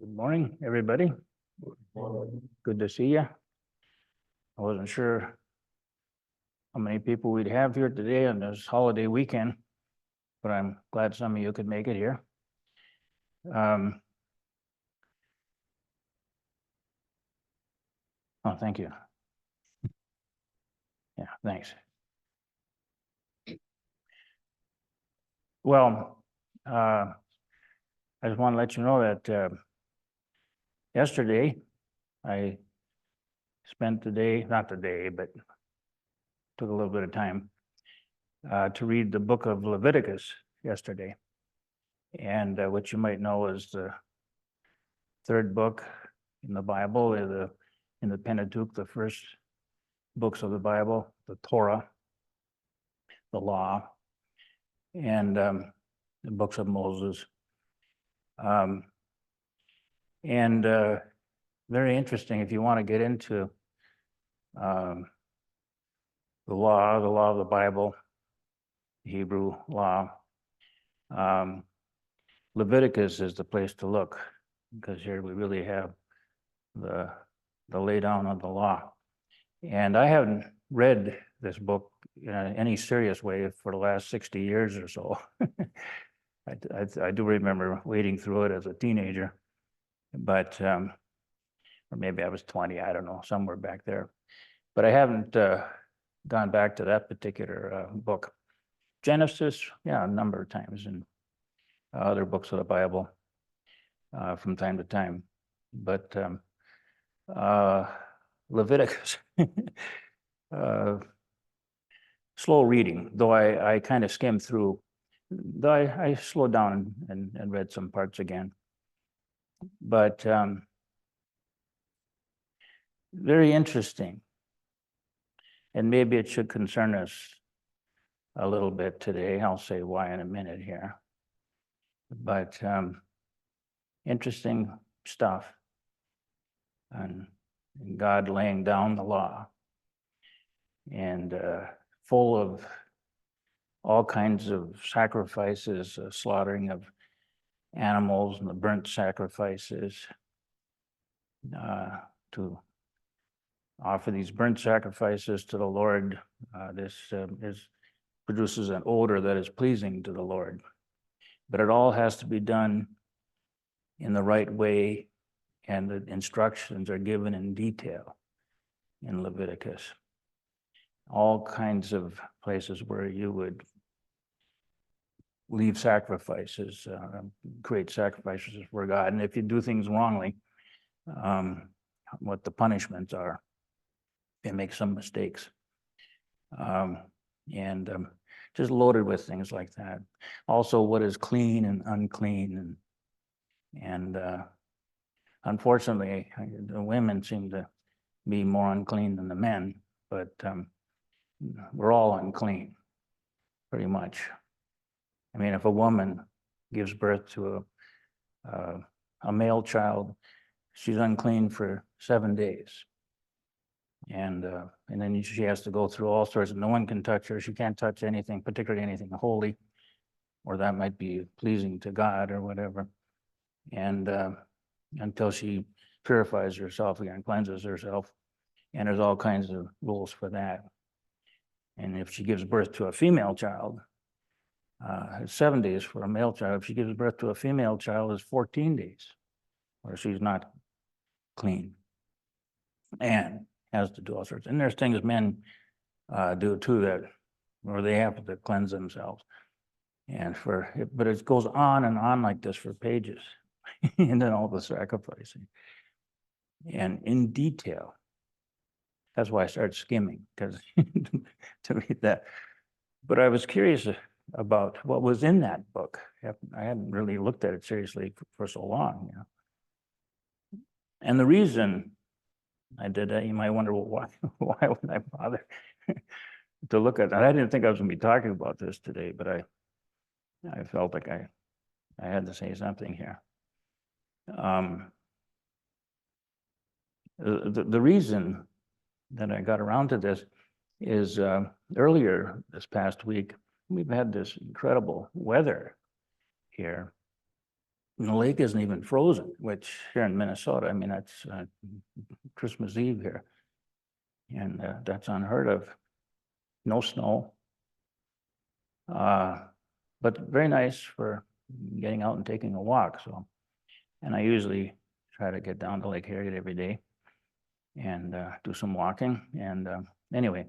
Good morning, everybody. Good to see you. I wasn't sure how many people we'd have here today on this holiday weekend, but I'm glad some of you could make it here. Oh, thank you. Yeah, thanks. Well, I just want to let you know that yesterday I spent the day, not the day, but took a little bit of time to read the book of Leviticus yesterday. And what you might know is the third book in the Bible, in the Pentateuch, the first books of the Bible, the Torah, the law, and the books of Moses. And very interesting if you want to get into the law of the Bible, Hebrew law. Leviticus is the place to look, because here we really have the lay down of the law. And I haven't read this book in any serious way for the last 60 years or so. I do remember wading through it as a teenager, but or maybe I was 20, I don't know, somewhere back there. But I haven't gone back to that particular book. Genesis, yeah, a number of times, and other books of the Bible from time to time. But Leviticus, slow reading, though I kind of skimmed through, though I slowed down and read some parts again. But very interesting. And maybe it should concern us a little bit today. I'll say why in a minute here. But interesting stuff on God laying down the law, and full of all kinds of sacrifices, slaughtering of animals and the burnt sacrifices, to offer these burnt sacrifices to the Lord. This produces an odor that is pleasing to the Lord. But it all has to be done in the right way, and the instructions are given in detail in Leviticus. All kinds of places where you would leave sacrifices, create sacrifices for God. And if you do things wrongly, what the punishments are. They make some mistakes. And just loaded with things like that. Also, what is clean and unclean. And unfortunately, the women seem to be more unclean than the men, but we're all unclean, pretty much. I mean, if a woman gives birth to a male child, she's unclean for 7 days. And then she has to go through all sorts, and no one can touch her. She can't touch anything, particularly anything holy, or that might be pleasing to God or whatever. And until she purifies herself again, cleanses herself. And there's all kinds of rules for that. And if she gives birth to a female child, it's 7 days for a male child. If she gives birth to a female child, it's 14 days, or she's not clean. And has to do all sorts. And there's things men do too, that where they have to cleanse themselves. And but it goes on and on like this for pages. And then all the sacrificing. And in detail. That's why I started skimming, because to read that. But I was curious about what was in that book. I hadn't really looked at it seriously for so long, you know. And the reason I did that, you might wonder, well, why would I bother to look at that? I didn't think I was going to be talking about this today, but I felt like I had to say something here. The reason that I got around to this is earlier this past week, we've had this incredible weather here. And the lake isn't even frozen, which here in Minnesota, I mean, that's Christmas Eve here. And that's unheard of. No snow. But very nice for getting out and taking a walk. So, and I usually try to get down to Lake Harriet every day and do some walking. And anyway,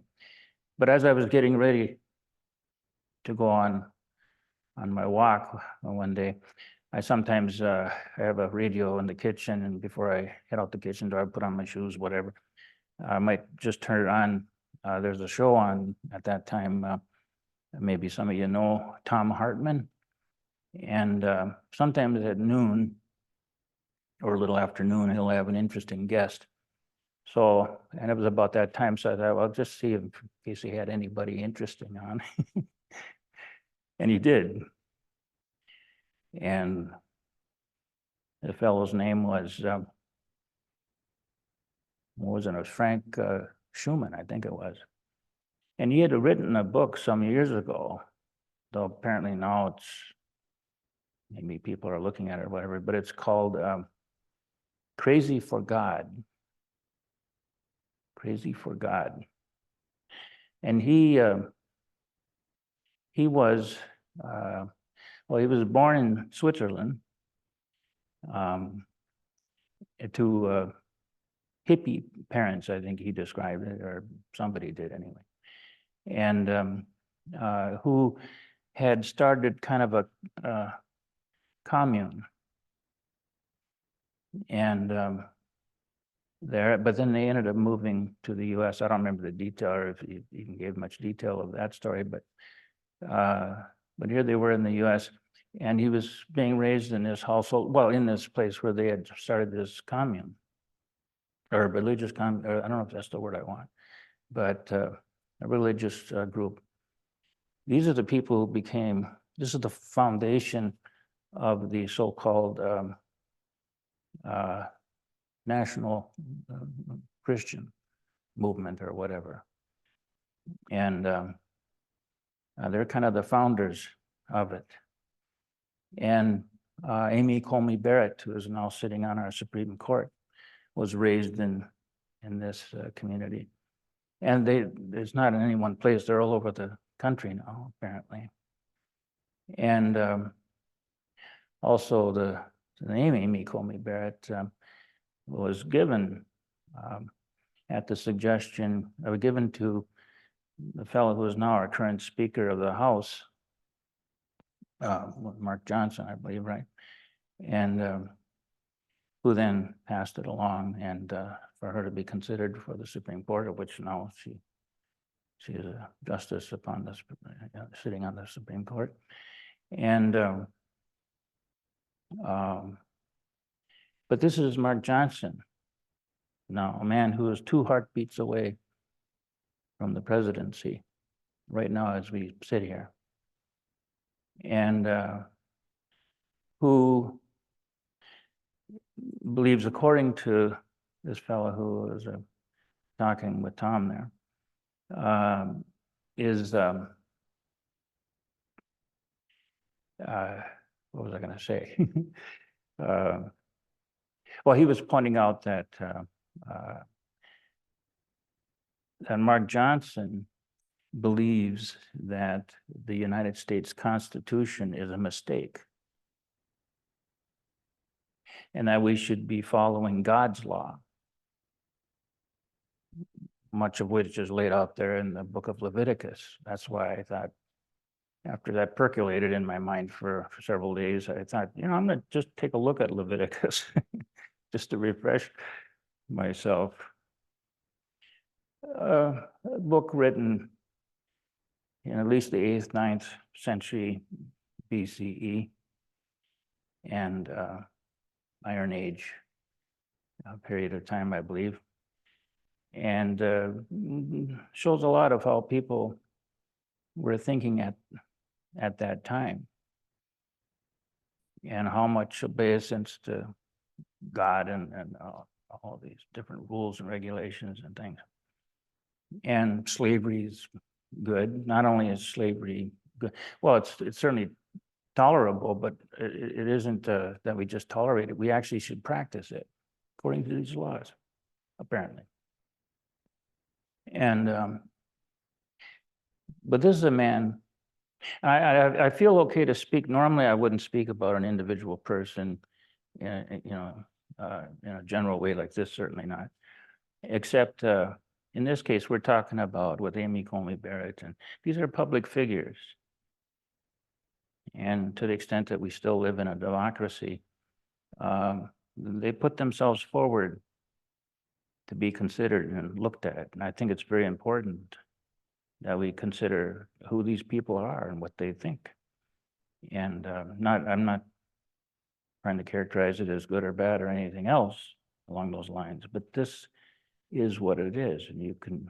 but as I was getting ready to go on my walk one day, I sometimes have a radio in the kitchen, and before I head out the kitchen door, I put on my shoes, whatever. I might just turn it on. There's a show on at that time. Maybe some of you know Tom Hartman. And sometimes at noon or a little after noon, he'll have an interesting guest. So, and it was about that time, so I thought, well, just see if, in case he had anybody interesting on. And he did. And the fellow's name was, what was it? It was Frank Schumann, I think it was. And he had written a book some years ago, though apparently now it's, maybe people are looking at it or whatever, but it's called Crazy for God. Crazy for God. And he was, well, he was born in Switzerland to hippie parents, I think he described it, or somebody did anyway. And who had started kind of a commune. And but then they ended up moving to the US. I don't remember the detail or if he even gave much detail of that story, but here they were in the US, and he was being raised in this household, well, in this place where they had started this commune, or religious commune, or I don't know if that's the word I want, but a religious group. These are the people who became, this is the foundation of the so-called national Christian movement or whatever. And they're kind of the founders of it. And Amy Coney Barrett, who is now sitting on our Supreme Court, was raised in this community. And it's not in any one place, they're all over the country now, apparently. And also the name Amy Coney Barrett was given at the suggestion, given to the fellow who is now our current Speaker of the House, Mark Johnson, I believe, right? And who then passed it along, and for her to be considered for the Supreme Court, of which now she is a justice upon this, sitting on the Supreme Court. And but this is Mark Johnson, now a man who is 2 heartbeats away from the presidency right now as we sit here, and who believes, according to this fellow who was talking with Tom there, is what was I going to say? Well, he was pointing out that that Mark Johnson believes that the United States Constitution is a mistake, and that we should be following God's law, much of which is laid out there in the book of Leviticus. That's why I thought, after that percolated in my mind for several days, I thought, I'm going to just take a look at Leviticus just to refresh myself. A book written in at least the 8th, 9th century BCE, and Iron Age period of time, I believe, and shows a lot of how people were thinking at that time, and how much obeisance to God and all these different rules and regulations and things. And slavery is good. Not only is slavery good, well, it's certainly tolerable, but it isn't that we just tolerate it. We actually should practice it according to these laws, apparently. And but this is a man. I feel okay to speak. Normally, I wouldn't speak about an individual person, in a general way like this. Certainly not. Except in this case, we're talking about with Amy Coney Barrett, and these are public figures. And to the extent that we still live in a democracy, they put themselves forward to be considered and looked at. And I think it's very important that we consider who these people are and what they think. And I'm not trying to characterize it as good or bad or anything else along those lines, but this is what it is, and you can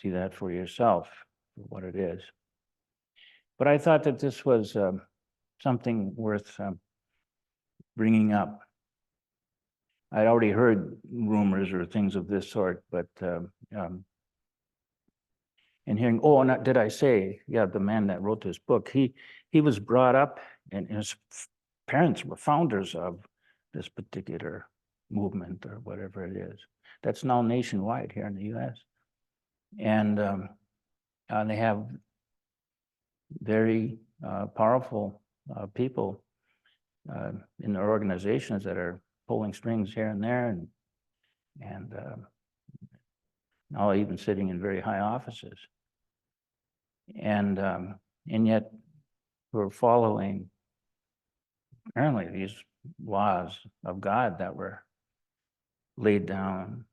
see that for yourself, for what it is. But I thought that this was something worth bringing up. I'd already heard rumors or things of this sort, but and hearing, oh, and did I say, yeah, the man that wrote this book, he was brought up, and his parents were founders of this particular movement or whatever it is. That's now nationwide here in the U.S. And they have very powerful people in their organizations that are pulling strings here and there, and now even sitting in very high offices. And yet we're following apparently these laws of God that were laid down,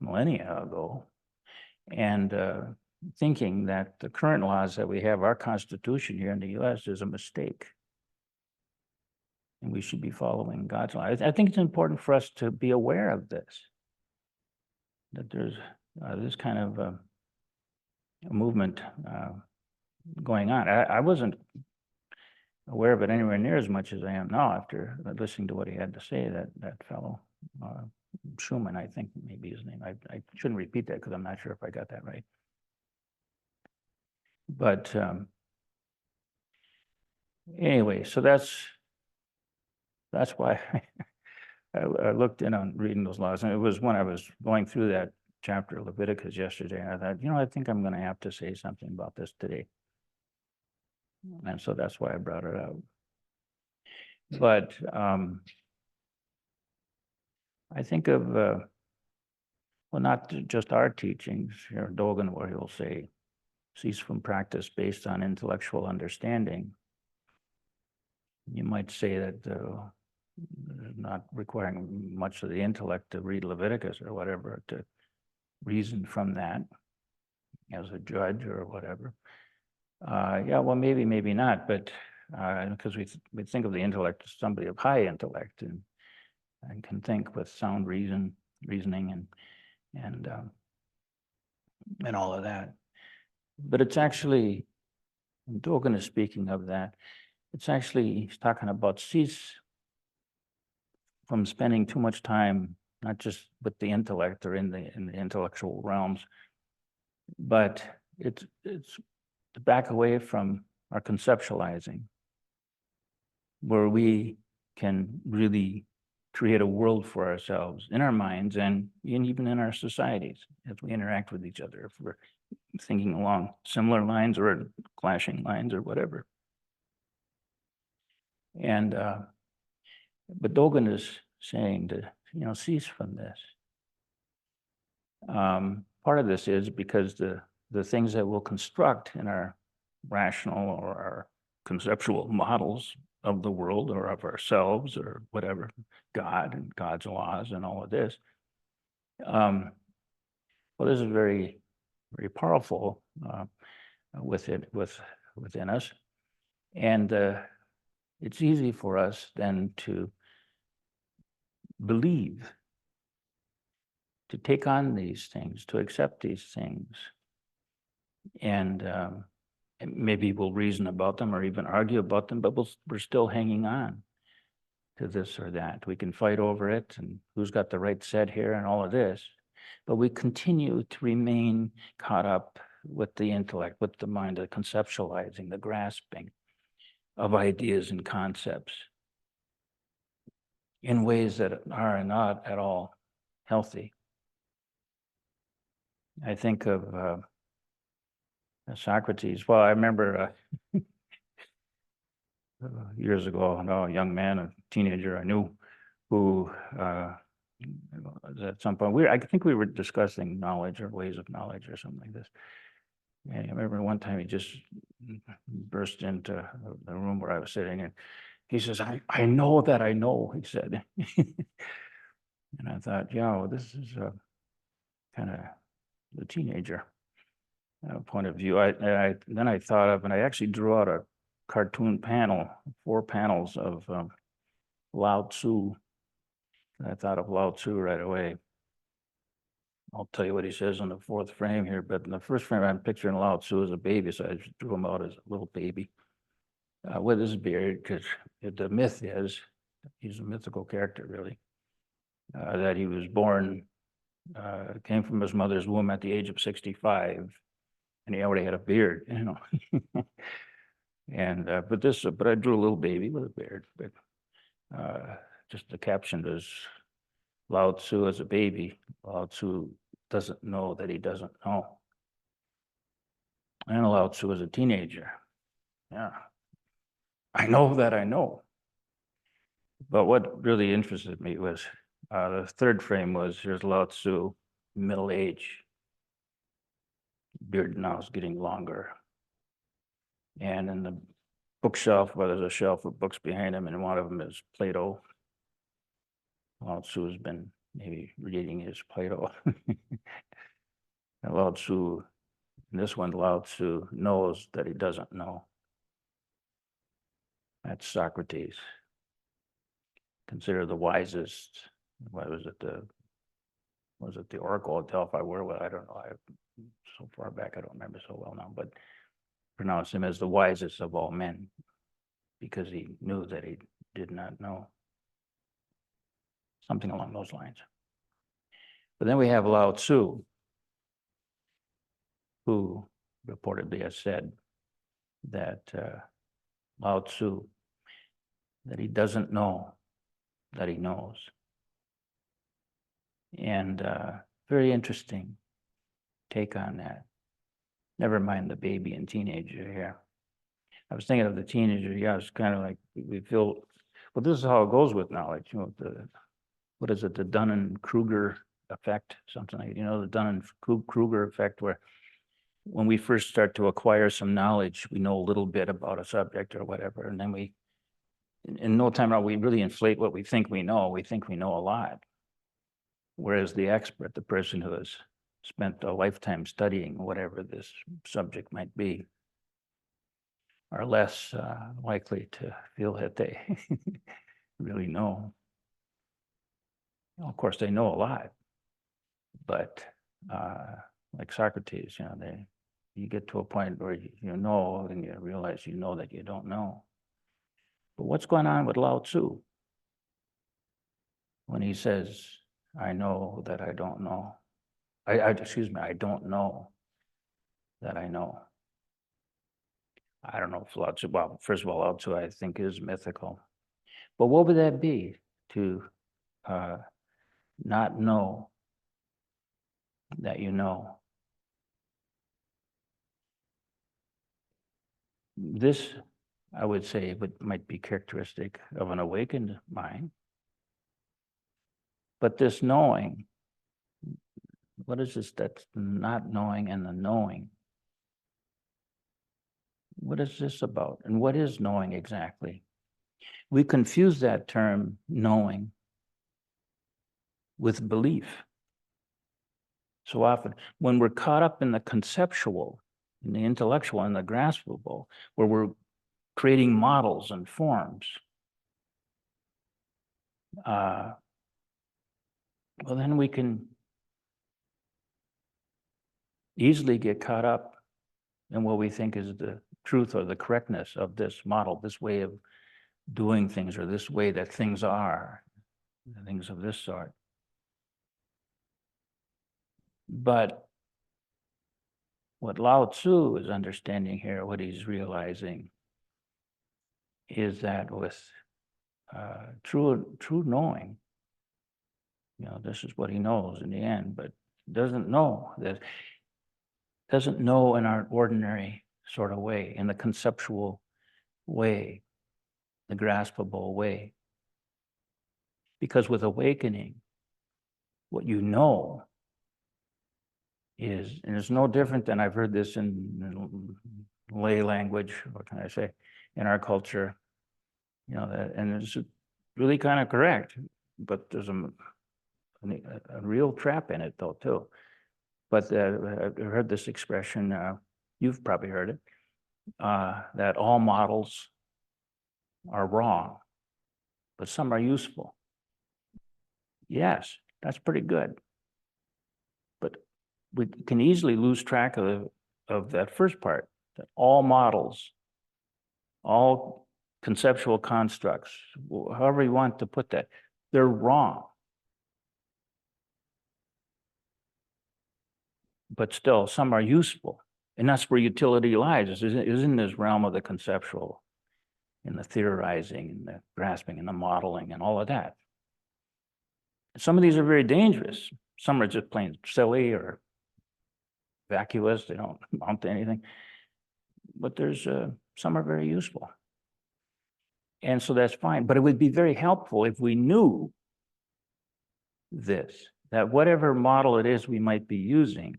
millennia ago, and thinking that the current laws that we have, our Constitution here in the U.S., is a mistake. And we should be following God's law. I think it's important for us to be aware of this, that there's this kind of a movement going on. I wasn't aware of it anywhere near as much as I am now after listening to what he had to say, that fellow, Schumann, I think maybe his name. I shouldn't repeat that because I'm not sure if I got that right. But anyway, so that's why I looked in on reading those laws. And it was when I was going through that chapter of Leviticus yesterday, and I thought, I think I'm going to have to say something about this today. And so that's why I brought it up. But I think of, well, not just our teachings, Dogen, where he'll say, cease from practice based on intellectual understanding. You might say that not requiring much of the intellect to read Leviticus or whatever, to reason from that as a judge or whatever. Yeah, well, maybe not, but because we think of the intellect as somebody of high intellect and can think with sound reasoning and all of that. But it's actually, Dogen is speaking of that. It's actually, he's talking about cease from spending too much time, not just with the intellect or in the intellectual realms, but it's to back away from our conceptualizing, where we can really create a world for ourselves in our minds and even in our societies as we interact with each other, if we're thinking along similar lines or clashing lines or whatever. And but Dogen is saying to cease from this. Part of this is because the things that we'll construct in our rational or our conceptual models of the world or of ourselves or whatever, God and God's laws and all of this. Well, this is very, very powerful within us, and it's easy for us then to believe, to take on these things, to accept these things, and maybe we'll reason about them or even argue about them, but we're still hanging on to this or that. We can fight over it and who's got the right set here and all of this, but we continue to remain caught up with the intellect, with the mind, the conceptualizing, the grasping of ideas and concepts in ways that are not at all healthy. I think of Socrates. Well, I remember years ago, a young man, a teenager I knew, who at some point, I think we were discussing knowledge or ways of knowledge or something like this. And I remember one time he just burst into the room where I was sitting, and he says, I know that I know, he said. And I thought, yeah, well, this is kind of the teenager point of view. Then I thought of, and I actually drew out a cartoon panel, 4 panels of Lao Tzu. I thought of Lao Tzu right away. I'll tell you what he says on the 4th frame here, but in the 1st frame, I'm picturing Lao Tzu as a baby, so I just drew him out as a little baby with his beard, because the myth is, he's a mythical character, really, that he was born, came from his mother's womb at the age of 65, and he already had a beard, you know. And but I drew a little baby with a beard, but just the caption is Lao Tzu as a baby. Lao Tzu doesn't know that he doesn't know. And Lao Tzu as a teenager. Yeah. I know that I know. But what really interested me was the 3rd frame was, here's Lao Tzu, middle age. Beard now is getting longer. And in the bookshelf, where there's a shelf of books behind him, and one of them is Plato. Lao Tzu has been maybe reading his Plato. And Lao Tzu, in this one, Lao Tzu knows that he doesn't know. That's Socrates. Consider the wisest. What was it? The Oracle at Delphi? Where? Well, I don't know. So far back, I don't remember so well now. But pronounce him as the wisest of all men, because he knew that he did not know. Something along those lines. But then we have Lao Tzu, who reportedly has said that Lao Tzu, that he doesn't know that he knows. And very interesting take on that. Never mind the baby and teenager here. I was thinking of the teenager. Yeah, it's kind of like we feel, well, this is how it goes with knowledge. You know, what is it? The Dunning-Kruger effect, something like, the Dunning-Kruger effect, where when we first start to acquire some knowledge, we know a little bit about a subject or whatever, and then we, in no time, we really inflate what we think we know. We think we know a lot. Whereas the expert, the person who has spent a lifetime studying whatever this subject might be, are less likely to feel that they really know. Well, of course, they know a lot, but like Socrates, you get to a point where you know, and you realize you know that you don't know. But what's going on with Lao Tzu when he says, I know that I don't know? Excuse me, I don't know that I know. I don't know if Lao Tzu, well, first of all, Lao Tzu, I think, is mythical. But what would that be, to not know that you know? This, I would say, might be characteristic of an awakened mind. But this knowing, what is this? That's not knowing and the knowing. What is this about? And what is knowing exactly? We confuse that term knowing with belief so often. When we're caught up in the conceptual, in the intellectual, and the graspable, where we're creating models and forms, well, then we can easily get caught up in what we think is the truth or the correctness of this model, this way of doing things, or this way that things are, things of this sort. But what Lao Tzu is understanding here, what he's realizing, is that with true knowing, this is what he knows in the end, but doesn't know in our ordinary sort of way, in the conceptual way, the graspable way. Because with awakening, what you know is, and it's no different than, I've heard this in lay language, what can I say, in our culture, that, and it's really kind of correct, but there's a real trap in it though too. But I've heard this expression, you've probably heard it, that all models are wrong, but some are useful. Yes, that's pretty good. But we can easily lose track of that first part, that all models, all conceptual constructs, however you want to put that, they're wrong. But still, some are useful. And that's where utility lies, is in this realm of the conceptual, in the theorizing, and the grasping, and the modeling, and all of that. Some of these are very dangerous. Some are just plain silly or vacuous. They don't amount to anything. But there's some are very useful. And so that's fine. But it would be very helpful if we knew this, that whatever model it is we might be using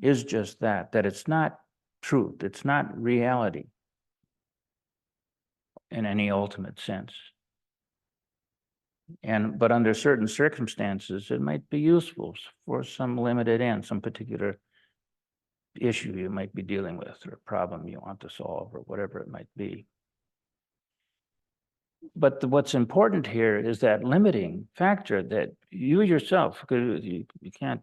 is just that it's not truth, it's not reality in any ultimate sense. But under certain circumstances, it might be useful for some limited end, some particular issue you might be dealing with, or problem you want to solve, or whatever it might be. But what's important here is that limiting factor that you yourself, because you can't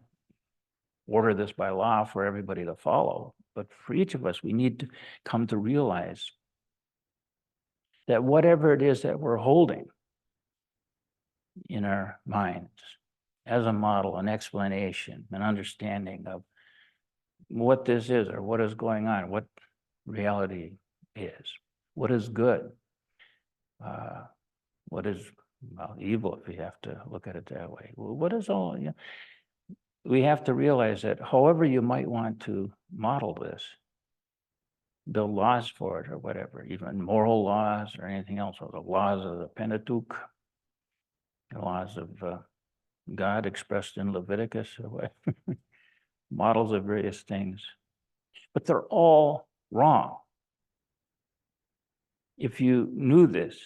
order this by law for everybody to follow, but for each of us, we need to come to realize that whatever it is that we're holding in our minds as a model, an explanation, an understanding of what this is, or what is going on, what reality is, what is good, what is evil, if you have to look at it that way. Well, what is all, we have to realize that however you might want to model this, build laws for it or whatever, even moral laws or anything else, or the laws of the Pentateuch, the laws of God expressed in Leviticus, or what, models of various things, but they're all wrong. If you knew this,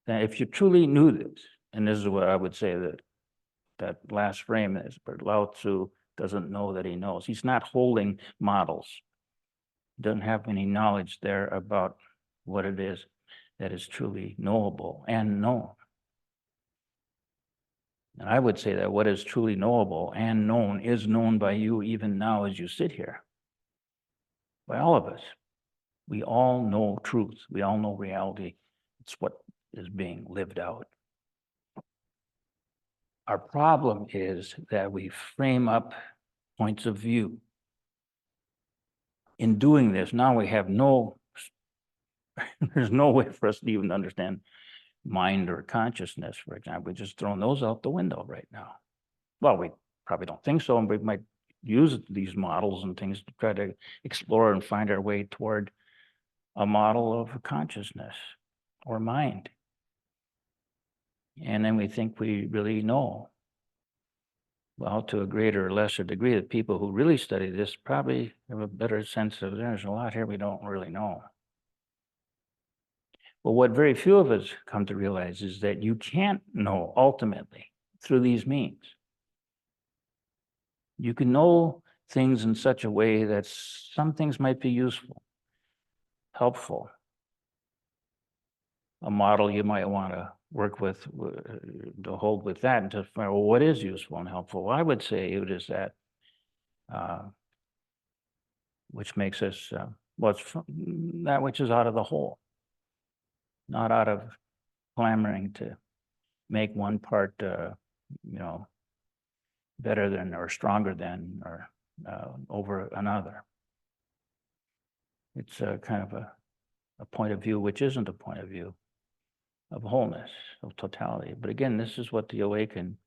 then if you truly knew this, and this is what I would say that last frame is, but Lao Tzu doesn't know that he knows. He's not holding models. He doesn't have any knowledge there about what it is that is truly knowable and known. And I would say that what is truly knowable and known is known by you even now as you sit here. By all of us. We all know truth. We all know reality. It's what is being lived out. Our problem is that we frame up points of view. In doing this, now we have there's no way for us to even understand mind or consciousness, for example. We're just throwing those out the window right now. Well, we probably don't think so, and we might use these models and things to try to explore and find our way toward a model of consciousness or mind. And then we think we really know. Well, to a greater or lesser degree, the people who really study this probably have a better sense of there's a lot here we don't really know. But what very few of us come to realize is that you can't know ultimately through these means. You can know things in such a way that some things might be useful, helpful. A model you might want to work with, to hold with that, and to find out, well, what is useful and helpful? Well, I would say it is that which makes us, that which is out of the whole, not out of clamoring to make one part, better than or stronger than or over another. It's a kind of a point of view which isn't a point of view of wholeness, of totality. But again, this is what the awakened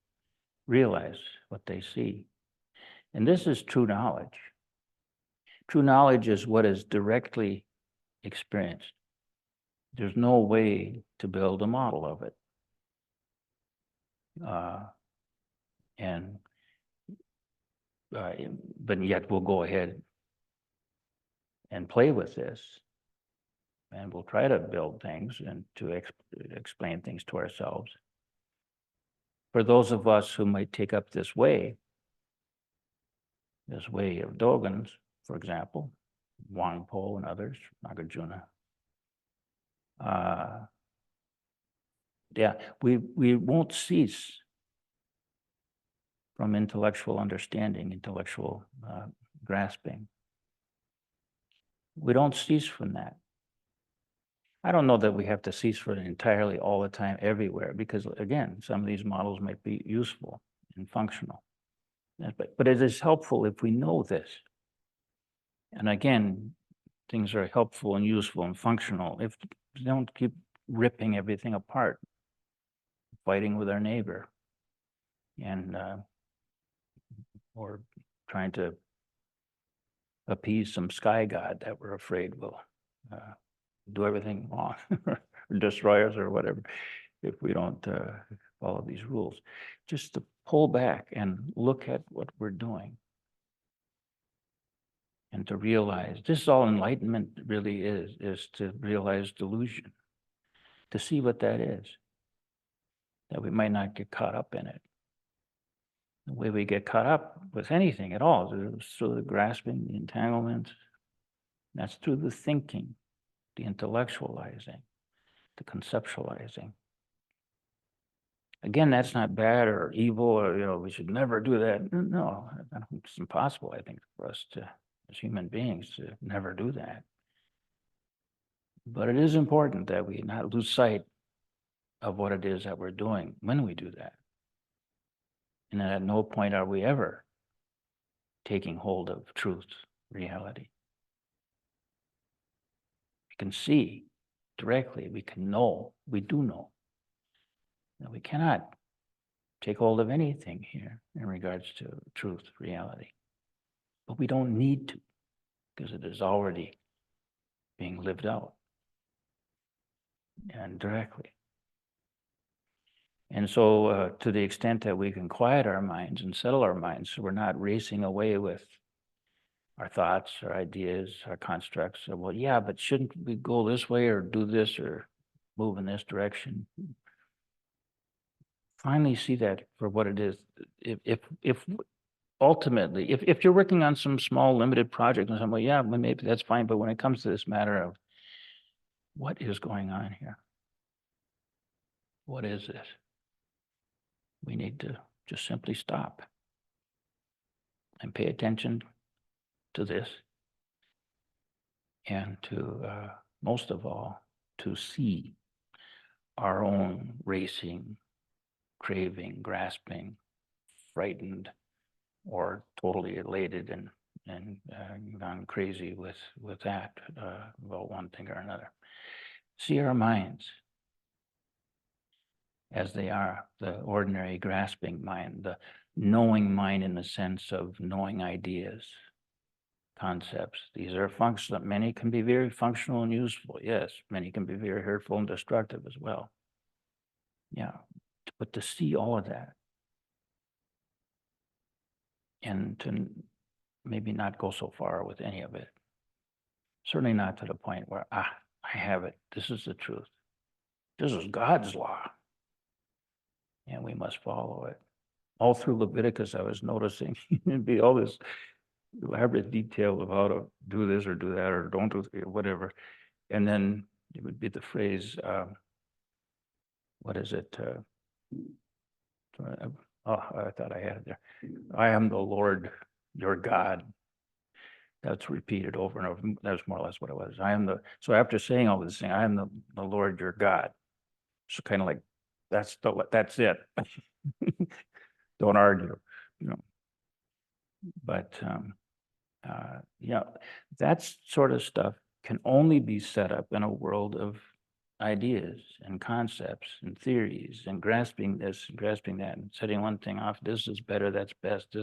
realize, what they see. And this is true knowledge. True knowledge is what is directly experienced. There's no way to build a model of it. But yet we'll go ahead and play with this, and we'll try to build things and to explain things to ourselves. For those of us who might take up this way of Dogen's, for example, Wangpo and others, Nagarjuna, we won't cease from intellectual understanding, intellectual grasping. We don't cease from that. I don't know that we have to cease from it entirely all the time, everywhere, because again, some of these models might be useful and functional. But it is helpful if we know this. And again, things are helpful and useful and functional if we don't keep ripping everything apart, fighting with our neighbor, and or trying to appease some sky god that we're afraid will do everything wrong or destroy us or whatever if we don't follow these rules. Just to pull back and look at what we're doing and to realize this is all enlightenment really is to realize delusion, to see what that is, that we might not get caught up in it. The way we get caught up with anything at all is through the grasping, the entanglement. That's through the thinking, the intellectualizing, the conceptualizing. Again, that's not bad or evil, or we should never do that. No, it's impossible, I think, for us to, as human beings, to never do that. But it is important that we not lose sight of what it is that we're doing when we do that. And at no point are we ever taking hold of truth, reality. We can see directly, we can know, we do know. Now, we cannot take hold of anything here in regards to truth, reality. But we don't need to, because it is already being lived out and directly. And so to the extent that we can quiet our minds and settle our minds so we're not racing away with our thoughts, our ideas, our constructs. So, well, yeah, but shouldn't we go this way or do this or move in this direction? Finally see that for what it is. If ultimately, if you're working on some small limited project and something, well, yeah, maybe that's fine. But when it comes to this matter of what is going on here, what is this? We need to just simply stop and pay attention to this, and to, most of all, to see our own racing, craving, grasping, frightened, or totally elated and gone crazy with that about one thing or another. See our minds as they are, the ordinary grasping mind, the knowing mind in the sense of knowing ideas, concepts. These are functional. Many can be very functional and useful. Yes, many can be very hurtful and destructive as well. Yeah, but to see all of that and to maybe not go so far with any of it. Certainly not to the point where, I have it. This is the truth. This is God's law. And we must follow it. All through Leviticus, I was noticing it'd be all this elaborate detail of how to do this or do that or don't do whatever. And then it would be the phrase, what is it? I thought I had it there. I am the Lord, your God. That's repeated over and over. That was more or less what it was. So after saying all this thing, I am the Lord, your God. So kind of like, that's it. Don't argue, But that sort of stuff can only be set up in a world of ideas and concepts and theories and grasping this, grasping that, and setting one thing off. This is better, that's best,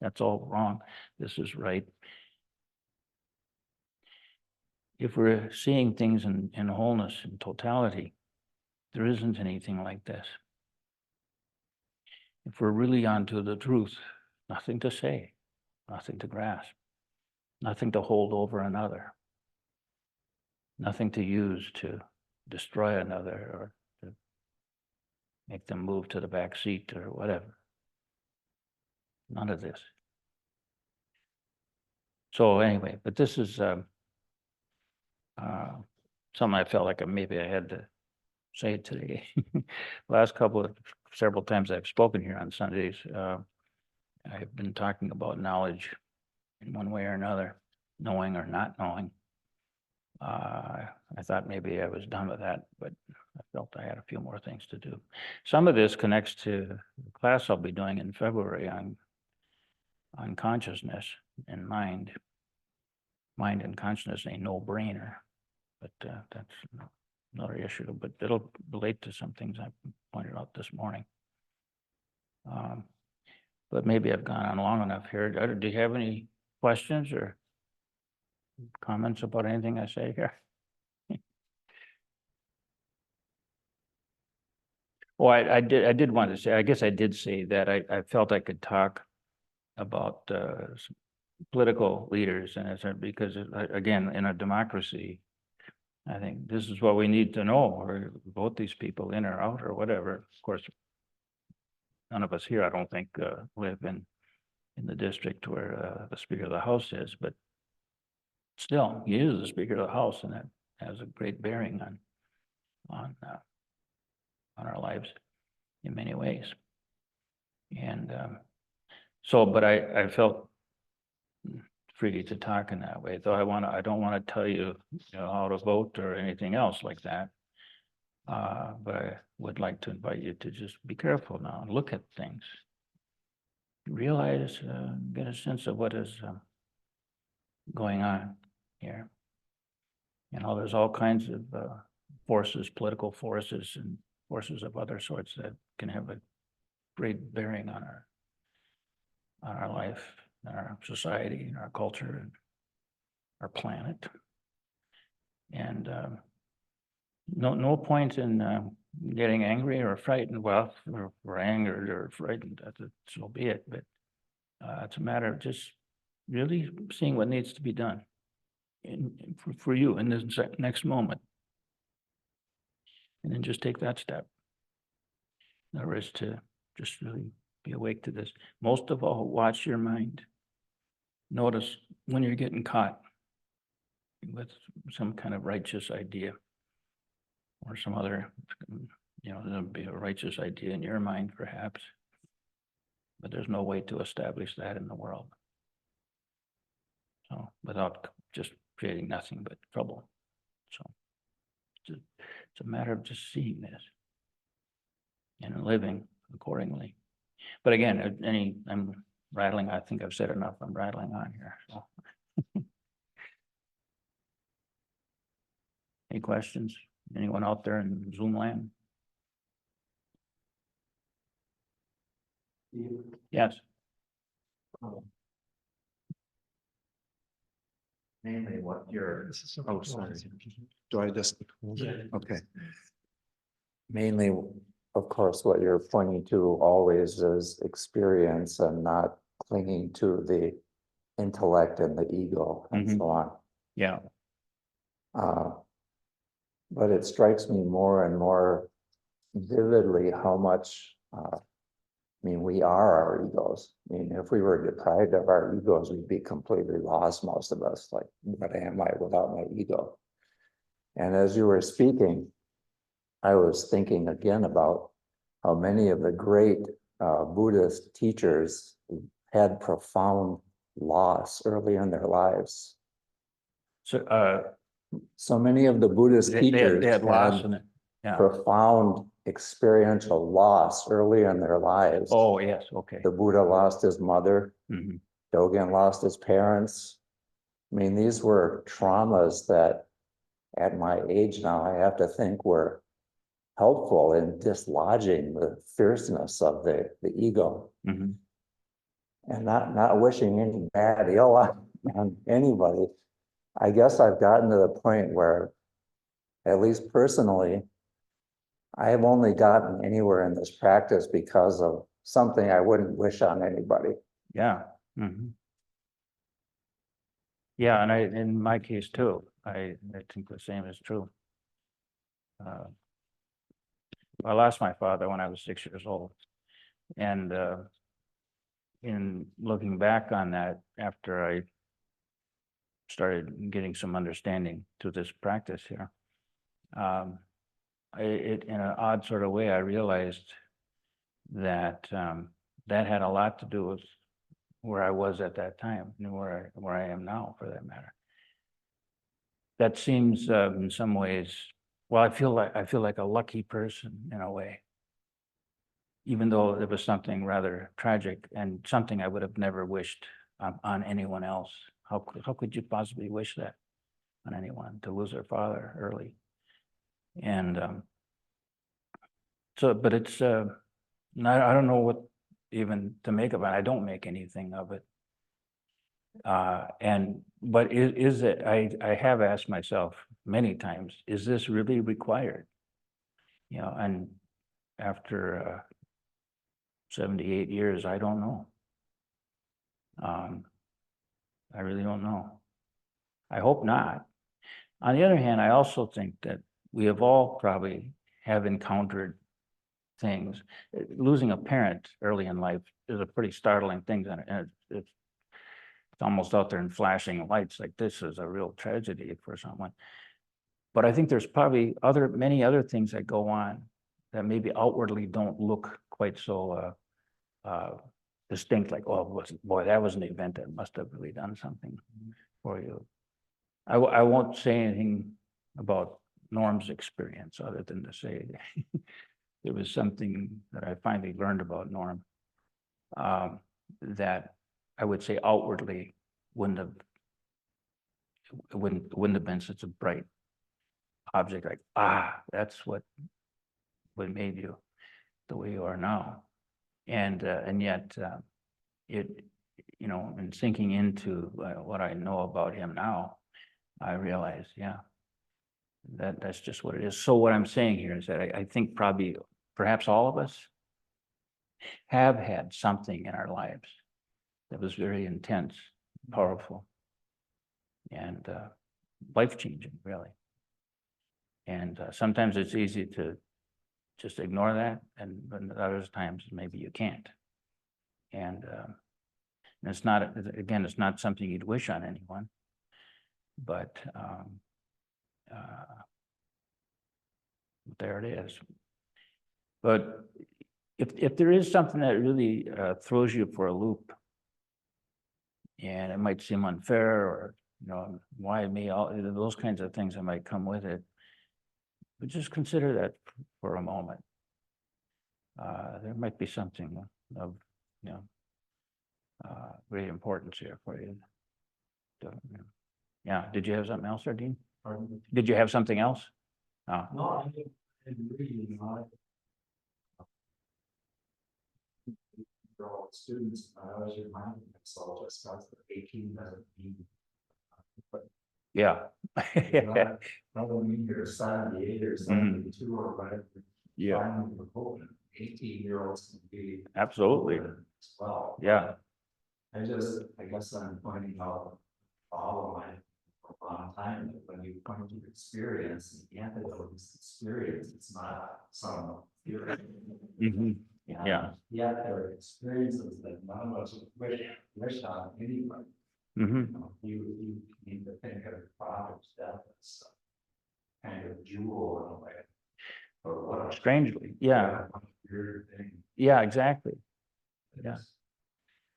that's all wrong, this is right. If we're seeing things in wholeness and totality, there isn't anything like this. If we're really onto the truth, nothing to say, nothing to grasp, nothing to hold over another, nothing to use to destroy another or to make them move to the back seat or whatever. None of this. So anyway, but this is something I felt like maybe I had to say it today. Last several times I've spoken here on Sundays, I've been talking about knowledge in one way or another, knowing or not knowing. I thought maybe I was done with that, but I felt I had a few more things to do. Some of this connects to the class I'll be doing in February on consciousness and mind. Mind and consciousness ain't no-brainer, but that's another issue, but it'll relate to some things I pointed out this morning. But maybe I've gone on long enough here. Do you have any questions or comments about anything I say here? Well, I did want to say, I guess I did say that I felt I could talk about political leaders, and it's because again, in a democracy, I think this is what we need to know, or vote these people in or out or whatever. Of course, none of us here, I don't think, live in the district where the Speaker of the House is, but still, he is the Speaker of the House, and that has a great bearing on our lives in many ways. And so, but I felt free to talk in that way, though I don't want to tell you, how to vote or anything else like that. But I would like to invite you to just be careful now and look at things. Realize, get a sense of what is going on here. There's all kinds of forces, political forces and forces of other sorts that can have a great bearing on our life, our society, and our culture, and our planet. And no point in getting angry or frightened. Well, if we're angered or frightened, so be it. But it's a matter of just really seeing what needs to be done for you in this next moment. And then just take that step. In other words, to just really be awake to this. Most of all, watch your mind. Notice when you're getting caught with some kind of righteous idea or some other, there'll be a righteous idea in your mind perhaps, but there's no way to establish that in the world. So without just creating nothing but trouble. So it's a matter of just seeing this and living accordingly. But again, I'm rattling. I think I've said enough. I'm rattling on here. So. Any questions? Anyone out there in Zoom land? Yes. Mainly what you're, oh, sorry. Do I just, okay. Mainly, of course, what you're pointing to always is experience and not clinging to the intellect and the ego and so on. Yeah. But it strikes me more and more vividly how much, we are our egos. If we were deprived of our egos, we'd be completely lost, most of us. Like, what am I without my ego? And as you were speaking, I was thinking again about how many of the great Buddhist teachers had profound loss early in their lives. So many of the Buddhist teachers they had loss in it. Yeah. Profound experiential loss early in their lives. Oh, yes. Okay. The Buddha lost his mother. Mm-hmm. Dogen lost his parents. I mean, these were traumas that at my age now, I have to think were helpful in dislodging the fierceness of the ego Mhm. and not wishing any bad ill on anybody. I guess I've gotten to the point where, at least personally, I have only gotten anywhere in this practice because of something I wouldn't wish on anybody. Yeah. Mhm. Yeah, and in my case too, I think the same is true. I lost my father when I was 6 years old, and in looking back on that, after I started getting some understanding to this practice here, it in an odd sort of way, I realized that that had a lot to do with where I was at that time and where I am now, for that matter. That seems in some ways, well, I feel like a lucky person in a way, even though it was something rather tragic and something I would have never wished on anyone else. How could you possibly wish that on anyone, to lose their father early? And so, but it's I don't know what even to make of it. I don't make anything of it. But is it, I have asked myself many times, is this really required? You know, and after 78 years, I don't know. I really don't know. I hope not. On the other hand, I also think that we have all probably have encountered things. Losing a parent early in life is a pretty startling thing, and it's almost out there in flashing lights, like this is a real tragedy for someone. But I think there's probably many other things that go on that maybe outwardly don't look quite so distinct, like, oh, boy, that was an event that must have really done something for you. I won't say anything about Norm's experience other than to say it was something that I finally learned about Norm, that I would say outwardly wouldn't have been such a bright object, like, that's what made you the way you are now. And yet it, you know, in sinking into what I know about him now, I realize, yeah, that's just what it is. So what I'm saying here is that I think probably perhaps all of us have had something in our lives that was very intense, powerful, and life-changing, really. And sometimes it's easy to just ignore that, and other times maybe you can't. And it's not, again, it's not something you'd wish on anyone, but there it is. But if there is something that really throws you for a loop, and it might seem unfair, or, you know, why me, all those kinds of things that might come with it, but just consider that for a moment. There might be something of, you know, great importance here for you. Yeah, did you have something else, Dean? Did you have something else? No, I didn't really, for all the students, I was reminding myself just because the 18 doesn't mean. Yeah. Probably mean you're 78 or 72 or whatever. Yeah. Finally, we're hoping 18-year-olds can be. Absolutely. As well. Yeah. I guess I'm pointing out all of mine for a long time that when you point to experience, the antidote is experience. It's not some theory. Mhm. Yeah. Yet there are experiences that none of us wish on anybody. Mhm. You need to think of your father's death as a kind of jewel in a way. But what a Strangely, yeah. weird thing. Yeah, exactly. It Yeah. is.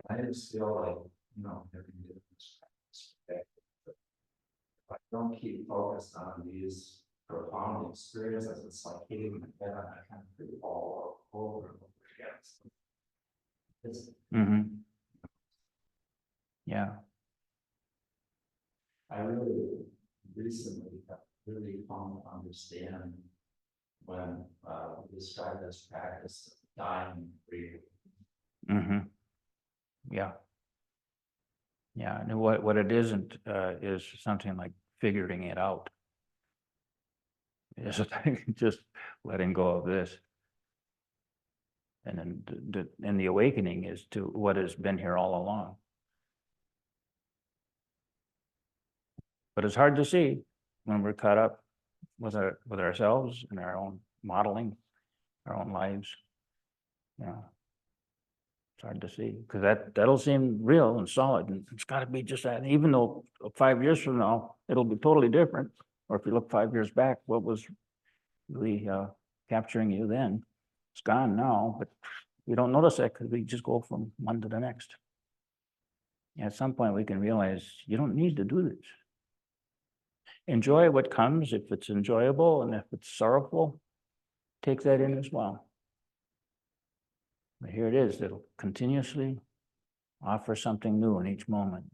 I just feel like, having different perspective. But if I don't keep focused on these profound experiences, it's like hitting my head on a concrete wall over and over again. It's Mhm. Yeah, I really recently have really come to understand when we describe this practice of dying free. mm-hmm, yeah. Yeah, and what it isn't, is something like figuring it out. It's just letting go of this. And then and the awakening is to what has been here all along. But it's hard to see when we're caught up with ourselves and our own modeling, our own lives. Yeah. It's hard to see, because that'll seem real and solid, and it's gotta be just that, even though 5 years from now, it'll be totally different. Or if you look 5 years back, what was really capturing you then, it's gone now, but we don't notice that because we just go from one to the next. And at some point, we can realize you don't need to do this. Enjoy what comes if it's enjoyable, and if it's sorrowful, take that in as well. But here it is, it'll continuously offer something new in each moment.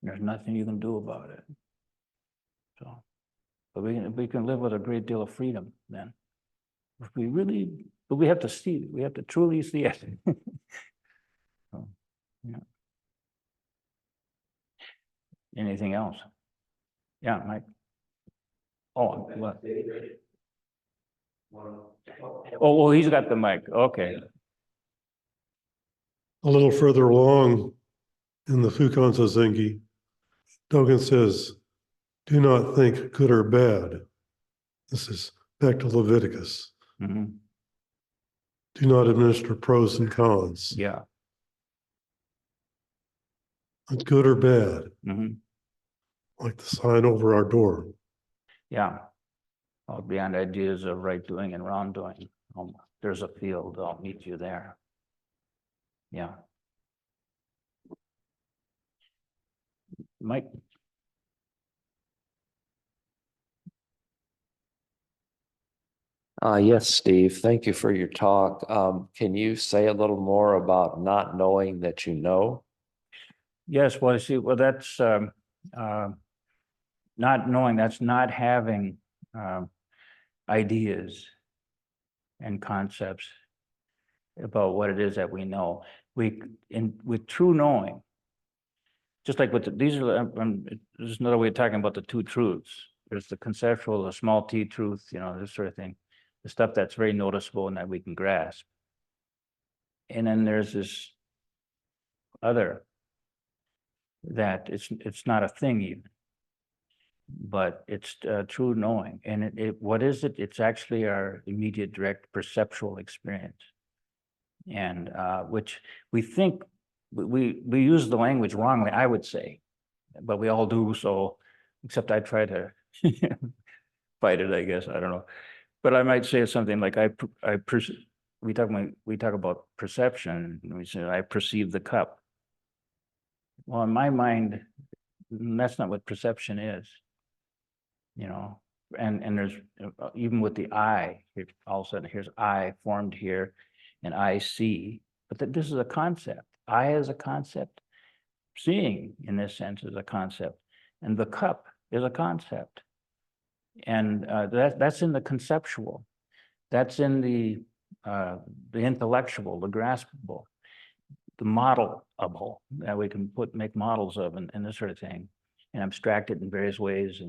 There's nothing you can do about it. So, but we can live with a great deal of freedom then. If we really, but we have to see, we have to truly see it. So, yeah. Anything else? Yeah, Mike. Oh, what? Oh, he's got the mic. Okay. A little further along in the Fukan Zazengi, Dogen says, do not think good or bad. This is back to Leviticus. Mhm. Do not administer pros and cons. Yeah. Not good or bad, Mhm. like the sign over our door. Yeah. All beyond ideas of right doing and wrongdoing. There's a field, I'll meet you there. Yeah. Mike. Yes, Steve, thank you for your talk. Can you say a little more about not knowing that you know? Yes, well, see, well, that's not knowing, that's not having ideas and concepts about what it is that we know. With true knowing, just like these are, this is another way of talking about the two truths. There's the conceptual, the small t truth, this sort of thing, the stuff that's very noticeable and that we can grasp. And then there's this other that it's not a thing even, but it's true knowing. And what is it? It's actually our immediate direct perceptual experience. And which we think, we use the language wrongly, I would say, but we all do. So, except I try to fight it, I guess, I don't know. But I might say something like, we talk about perception, and we say, I perceive the cup. Well, in my mind, that's not what perception is, and there's, even with the I, all of a sudden, here's I formed here, and I see, but this is a concept. I is a concept. Seeing, in this sense, is a concept, and the cup is a concept. And that's in the conceptual. That's in the intellectual, the graspable, the modelable, that we can make models of, and this sort of thing, and abstract it in various ways.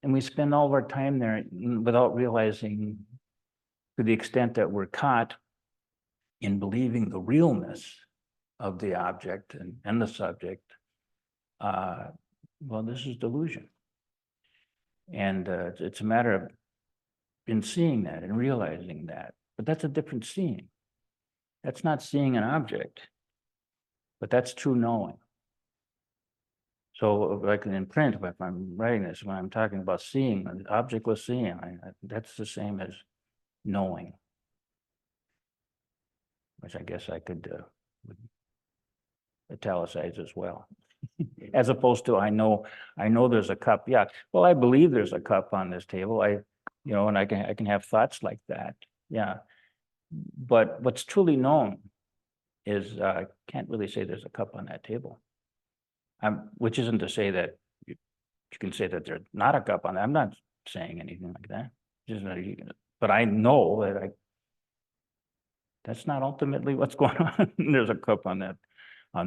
And we spend all of our time there without realizing, to the extent that we're caught in believing the realness of the object and the subject, well, this is delusion. And it's a matter of in seeing that and realizing that. But that's a different seeing. That's not seeing an object, but that's true knowing. So like in print, if I'm writing this, when I'm talking about seeing, an objectless seeing, that's the same as knowing, which I guess I could italicize as well. As opposed to, I know there's a cup. Yeah, well, I believe there's a cup on this table. And I can have thoughts like that. Yeah, but what's truly known is, can't really say there's a cup on that table. Which isn't to say that you can say that there's not a cup on that. I'm not saying anything like that. Just that but I know that that's not ultimately what's going on. There's a cup on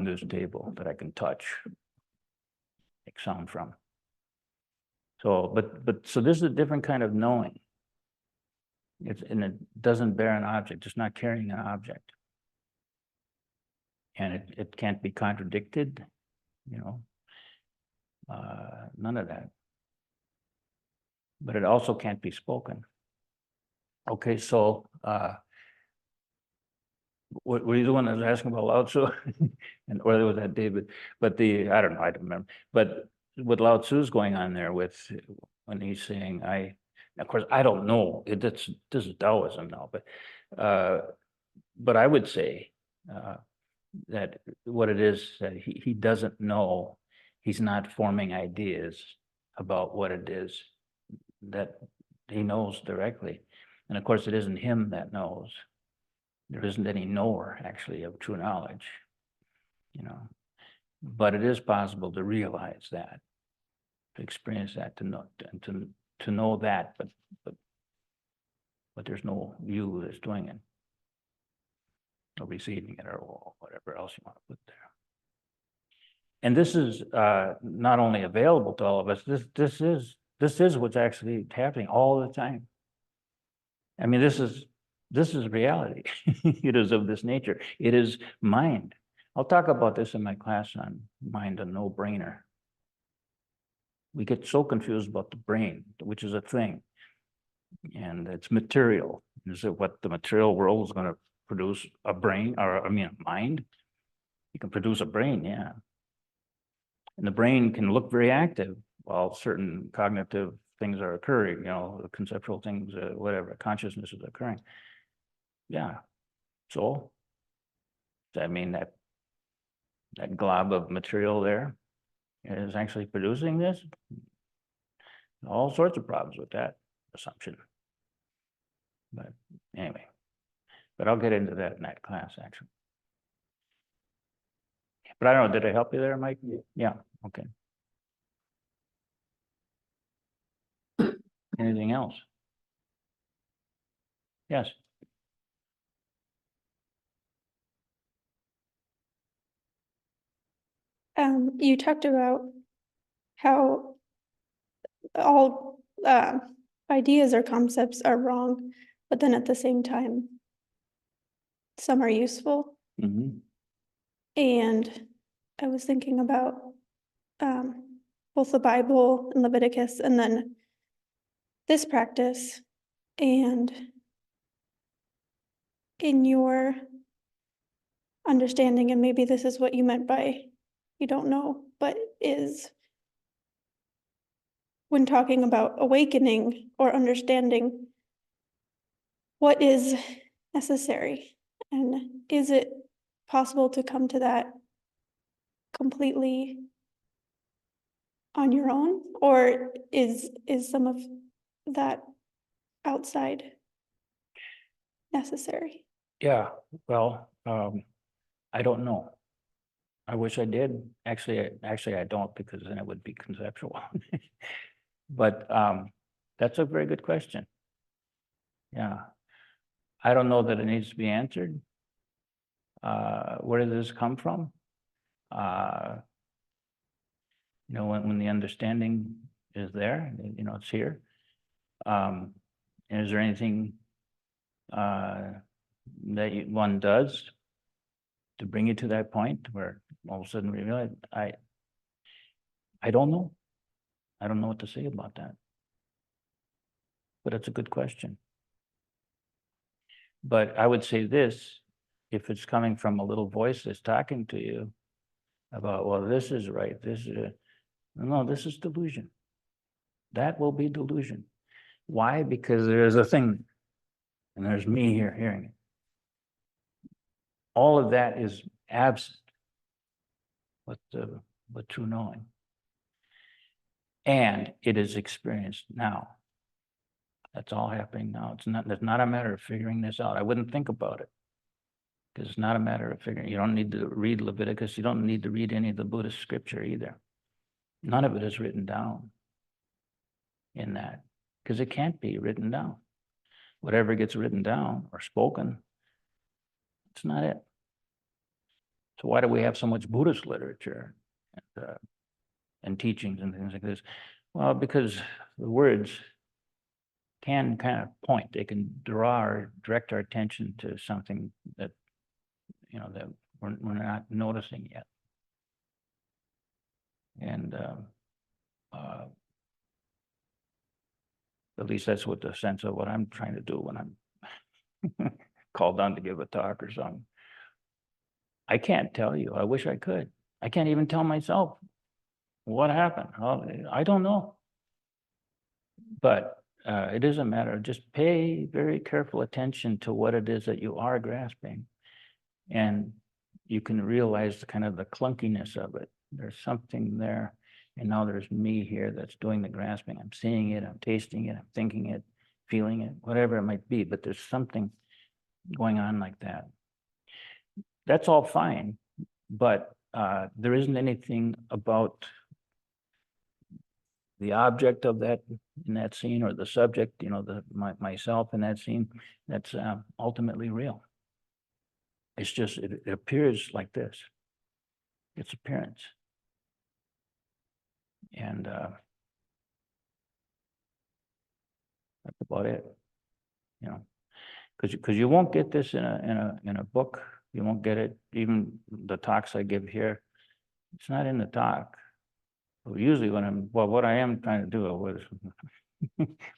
this table that I can touch, make sound from. So, so this is a different kind of knowing. And it doesn't bear an object. It's not carrying an object. And it can't be contradicted, none of that. But it also can't be spoken. Okay, so were you the one that was asking about Lao Tzu? Or was that David? But I don't know, I don't remember. But what Lao Tzu is going on there with, when he's saying, of course, I don't know, this is Taoism now, but I would say that what it is, that he doesn't know, he's not forming ideas about what it is that he knows directly. And of course, it isn't him that knows. There isn't any knower actually of true knowledge, but it is possible to realize that, to experience that, to know, and to know that, but there's no you that's doing it, or receiving it, or whatever else you want to put there. And this is not only available to all of us. This is what's actually happening all the time. I mean, this is reality. It is of this nature. It is mind. I'll talk about this in my class on mind, a no-brainer. We get so confused about the brain, which is a thing, and it's material. Is it what the material world is going to produce? A brain, or a mind? You can produce a brain, yeah. And the brain can look very active while certain cognitive things are occurring, conceptual things, whatever, consciousness is occurring. Yeah. So, does that mean that glob of material there is actually producing this? All sorts of problems with that assumption. But anyway, I'll get into that in that class, actually. But I don't know, did I help you there, Mike? Yeah, okay. Anything else? Yes. You talked about how all ideas or concepts are wrong, but then at the same time, some are useful. Mm-hmm. And I was thinking about both the Bible and Leviticus, and then this practice. And in your understanding, and maybe this is what you meant by you don't know, but is when talking about awakening or understanding, what is necessary? And is it possible to come to that completely on your own, or is some of that outside necessary? Yeah, well, I don't know. I wish I did. Actually, I don't, because then it would be conceptual. But that's a very good question. Yeah. I don't know that it needs to be answered. Where does this come from? When the understanding is there, it's here. And is there anything that one does to bring you to that point where all of a sudden we realize, I don't know. I don't know what to say about that. But it's a good question. But I would say this, if it's coming from a little voice that's talking to you about, well, this is right, no, this is delusion. That will be delusion. Why? Because there's a thing, and there's me here hearing it. All of that is absent with true knowing. And it is experienced now. That's all happening now. It's not a matter of figuring this out. I wouldn't think about it. Because it's not a matter of figuring, you don't need to read Leviticus, you don't need to read any of the Buddhist scripture either. None of it is written down in that, because it can't be written down. Whatever gets written down or spoken, it's not it. So why do we have so much Buddhist literature and teachings and things like this? Well, because the words can kind of point, they can draw or direct our attention to something that, you know, that we're not noticing yet. And at least that's what the sense of what I'm trying to do when I'm called on to give a talk or something. I can't tell you. I wish I could. I can't even tell myself what happened. I don't know. But it is a matter of just pay very careful attention to what it is that you are grasping. And you can realize the kind of the clunkiness of it. There's something there. And now there's me here that's doing the grasping. I'm seeing it, I'm tasting it, I'm thinking it, feeling it, whatever it might be. But there's something going on like that. That's all fine. But there isn't anything about the object of that in that scene or the subject, you know, myself in that scene, that's ultimately real. It's just, it appears like this, its appearance. And that's about it, you know, because you won't get this in a book. You won't get it, even the talks I give here. It's not in the talk. Usually what I am trying to do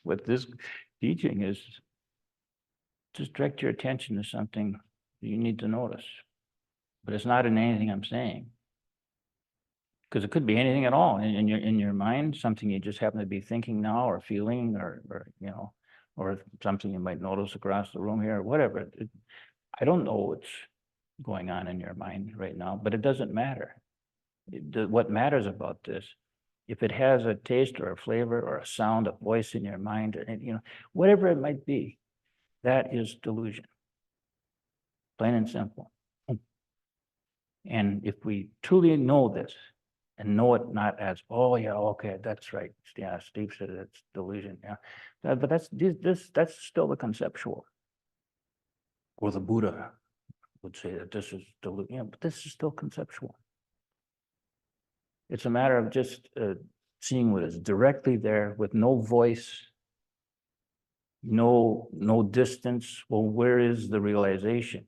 with this teaching is just direct your attention to something you need to notice. But it's not in anything I'm saying. Because it could be anything at all in your mind, something you just happen to be thinking now or feeling or you know, or something you might notice across the room here or whatever. I don't know what's going on in your mind right now, but it doesn't matter. What matters about this, if it has a taste or a flavor or a sound, a voice in your mind, or, you know, whatever it might be, that is delusion. Plain and simple. And if we truly know this and know it not as, oh yeah, okay, that's right. Yeah, Steve said it's delusion. Yeah, but that's still the conceptual. Or the Buddha would say that this is delusion. Yeah, but this is still conceptual. It's a matter of just seeing what is directly there with no voice, no distance. Well, where is the realization?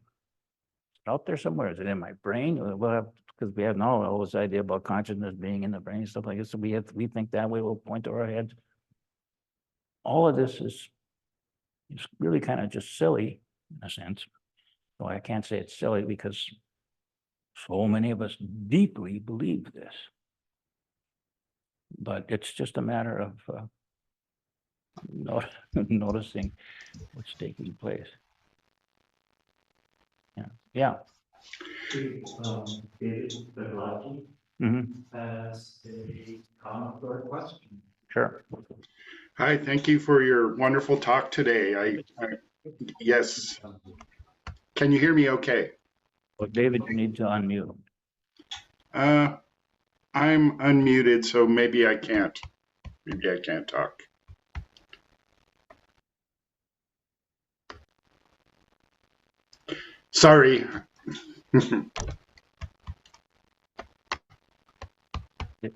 It's out there somewhere. Is it in my brain? Well, because we have now all this idea about consciousness being in the brain, stuff like this. So we think that way, we'll point to our heads. All of this is really kind of just silly in a sense. Well, I can't say it's silly because so many of us deeply believe this. But it's just a matter of noticing what's taking place. Yeah. David Beglacki has a comment or a question. Sure. Hi, thank you for your wonderful talk today. Yes. Can you hear me okay? Well, David, you need to unmute. I'm unmuted, so maybe I can't. Maybe I can't talk. Sorry.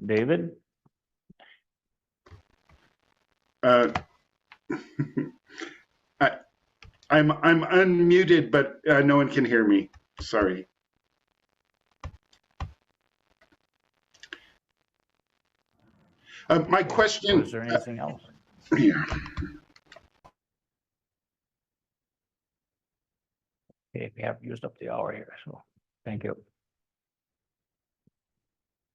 David? I'm unmuted, but no one can hear me. Sorry. My question. Is there anything else? Yeah. Okay, we have used up the hour here, so thank you.